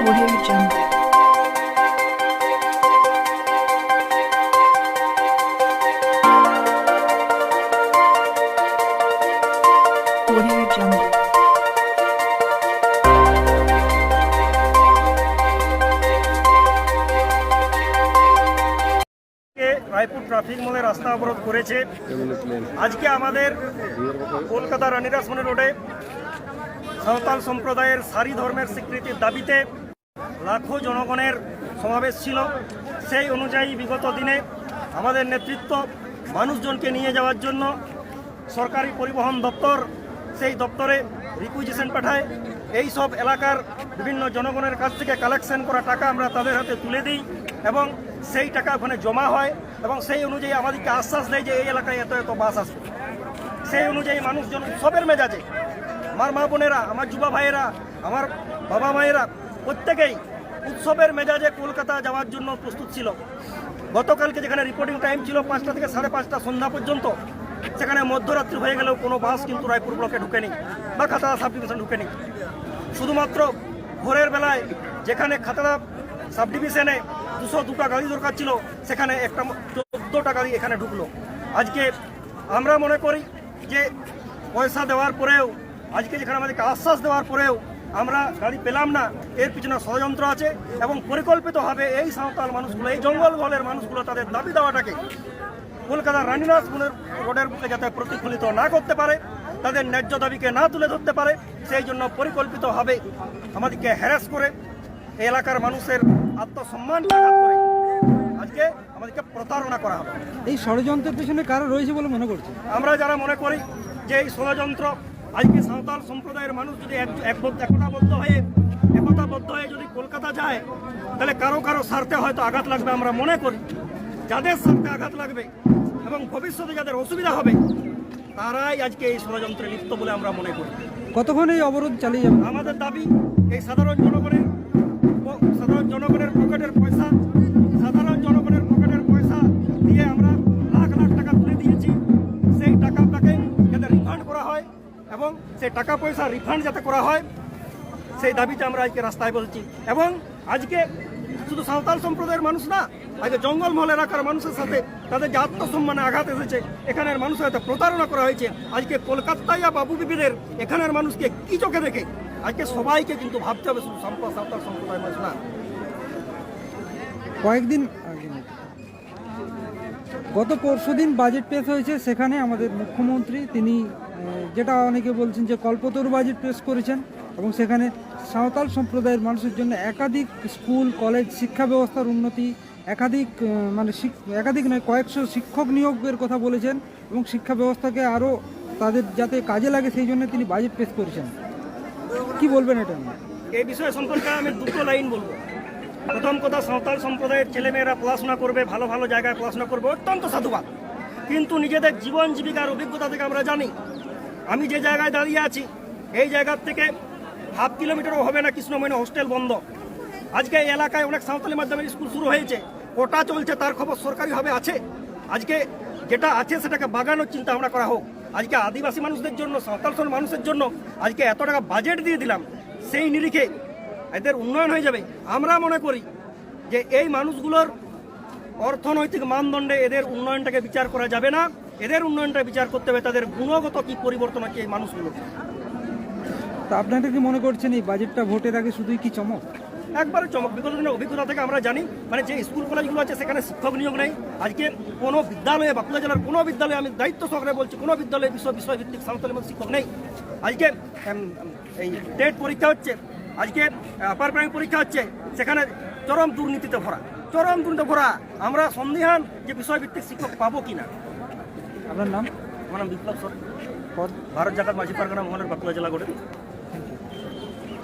Audio Jungle. Audio Jungle. Raipur traffic মলে রাস্তা অবরোধ করেছে। আজকে আমাদের কলকাতা রানীরাসমণি রোডে সাঁওতাল সম্প্রদায়ের সারি ধর্মের স্বীকৃতির দাবিতে লাখো জনগণের সমাবেশ ছিল। সেই অনুযায়ী বিগত দিনে আমাদের নেতৃত্ব মানুষজনকে নিয়ে যাওয়ার জন্য সরকারি পরিবহন দপ্তর সেই দপ্তরে রিকুইজিশন পাঠায়। এই সব এলাকার বিভিন্ন জনগণের কাছ থেকে কালেকশন করা টাকা আমরা তাদের হাতে তুলে দিই এবং সেই টাকা ওখানে জমা হয় এবং সেই অনুযায়ী আমাদেরকে আশ্বাস দেয় যে এই এলাকায় এত এত বাস আসবে। সেই অনুযায়ী মানুষজন উৎসবের মেজাজে, আমার মা বোনেরা, আমার যুবা ভাইয়েরা, আমার বাবা মায়েরা প্রত্যেকেই উৎসবের মেজাজে কলকাতা যাওয়ার জন্য প্রস্তুত ছিল। গতকালকে যেখানে রিপোর্টিং টাইম ছিল 5টা থেকে 5:30 সন্ধ্যা পর্যন্ত, সেখানে মধ্যরাত্রি হয়ে গেলেও কোনো বাস কিন্তু রায়পুর ব্লকে ঢুকেনি বা খাতড়া সাব ডিভিশন ঢুকেনি। শুধুমাত্র ভোরের বেলায় যেখানে খাতড়া সাব ডিভিশনে 202টা গাড়ি দরকার ছিল, সেখানে একটা 14টা গাড়ি এখানে ঢুকলো। আজকে আমরা মনে করি যে পয়সা দেওয়ার পরেও, আজকে যেখানে আমাদেরকে আশ্বাস দেওয়ার পরেও আমরা গাড়ি পেলাম না, এর পিছনে ষড়যন্ত্র আছে এবং পরিকল্পিতভাবে এই সাঁওতাল মানুষগুলো, এই জঙ্গলমহলের মানুষগুলো তাদের দাবি দাওয়াটাকে কলকাতার রানীরাসমণি রোডের বুকে যাতে প্রতিফলিত না করতে পারে, তাদের ন্যায্য দাবিকে না তুলে ধরতে পারে, সেই জন্য পরিকল্পিতভাবে আমাদেরকে হ্যারাস করে এই এলাকার মানুষের আত্মসম্মানকে আঘাত করে আজকে আমাদেরকে প্রতারণা করা হবে। এই ষড়যন্ত্রের পেছনে কারো রয়েছে বলে মনে করছে? আমরা যারা মনে করি যে এই ষড়যন্ত্র, আজকে সাঁওতাল সম্প্রদায়ের মানুষ যদি একতাবদ্ধ হয়ে যদি কলকাতা যায়, তাহলে কারো কারো স্বার্থে হয়তো আঘাত লাগবে। আমরা মনে করি যাদের স্বার্থে আঘাত লাগবে এবং ভবিষ্যতে যাদের অসুবিধা হবে, তারাই আজকে এই ষড়যন্ত্রে লিপ্ত বলে আমরা মনে করি। কতক্ষণ এই অবরোধ চালিয়ে যাবে? আমাদের দাবি, এই সাধারণ জনগণের পকেটের পয়সা দিয়ে আমরা লাখ লাখ টাকা তুলে দিয়েছি। সেই টাকাটাকে যাতে রিফান্ড করা হয় এবং সেই টাকা পয়সা রিফান্ড যাতে করা হয়, সেই দাবিতে আমরা আজকে রাস্তায় বলছি। এবং আজকে শুধু সাঁওতাল সম্প্রদায়ের মানুষ না, আজকে জঙ্গলমহল এলাকার মানুষের সাথে তাদের যে আত্মসম্মানে আঘাত এসেছে, এখানের মানুষের সাথে প্রতারণা করা হয়েছে। আজকে কলকাতায় বাবু বিবিদের এখানের মানুষকে কি চোখে দেখে, আজকে সবাইকে কিন্তু ভাবতে হবে, শুধু সাঁওতাল সম্প্রদায়ের মানুষ না। কয়েকদিন আগে, গত পরশুদিন বাজেট পেশ হয়েছে, সেখানে আমাদের মুখ্যমন্ত্রী তিনি যেটা অনেকে বলছেন যে কল্পতরু বাজেট পেশ করেছেন এবং সেখানে সাঁওতাল সম্প্রদায়ের মানুষের জন্য একাধিক স্কুল কলেজ শিক্ষা ব্যবস্থার উন্নতি, একাধিক নয় কয়েকশো শিক্ষক নিয়োগের কথা বলেছেন এবং শিক্ষা ব্যবস্থাকে আরও তাদের যাতে কাজে লাগে সেই জন্য তিনি বাজেট পেশ করেছেন। কি বলবেন এটা নিয়ে? এই বিষয় সম্পর্কে আমি দুটো লাইন বলবো। প্রথম কথা, সাঁওতাল সম্প্রদায়ের ছেলেমেয়েরা পড়াশোনা করবে, ভালো ভালো জায়গায় পড়াশোনা করবে, অত্যন্ত সাধুবাদ। কিন্তু নিজেদের জীবন জীবিকার অভিজ্ঞতা থেকে আমরা জানি, আমি যে জায়গায় দাঁড়িয়ে আছি এই জায়গার থেকে 1/2 কিলোমিটারও হবে না কৃষ্ণময়ী হোস্টেল বন্ধ। আজকে এই এলাকায় অনেক সাঁওতালি মাধ্যমিক স্কুল শুরু হয়েছে, ওটা চলছে, তার খবর সরকারিভাবে আছে। আজকে যেটা আছে সেটাকে বাগানোর চিন্তা ভাবনা করা হোক। আজকে আদিবাসী মানুষদের জন্য, সাঁওতাল মানুষের জন্য আজকে এত টাকা বাজেট দিয়ে দিলাম, সেই নিরিখে এদের উন্নয়ন হয়ে যাবে। আমরা মনে করি যে এই মানুষগুলোর অর্থনৈতিক মানদণ্ডে এদের উন্নয়নটাকে বিচার করা যাবে না, এদের উন্নয়নটা বিচার করতে হবে তাদের গুণগত কি পরিবর্তন আছে এই মানুষগুলো। তা আপনারা কি মনে করছেন এই বাজেটটা ভোটের আগে শুধুই কি চমক? একবারে চমক। বিগত দিনের অভিজ্ঞতা থেকে আমরা জানি, যে স্কুল কলেজগুলো আছে সেখানে শিক্ষক নিয়োগ নেই। আজকে কোনো বিদ্যালয়ে, বাঁকুড়া জেলার কোনো বিদ্যালয়ে, আমি দায়িত্ব সহকারে বলছি, কোনো বিদ্যালয়ে বিষয়ভিত্তিক সাঁওতালি শিক্ষক নেই। আজকে এই টেট পরীক্ষা হচ্ছে, আজকে আপার প্রাইমারি পরীক্ষা হচ্ছে, সেখানে চরম দুর্নীতিতে ভরা। আমরা সন্দিহান যে বিষয়ভিত্তিক শিক্ষক পাবো কিনা। আপনার নাম? আমার নাম বিপ্লব সর, ভারত জাকাত মাঝি পারগানা মহলের বাঁকুড়া জেলা গড়ে।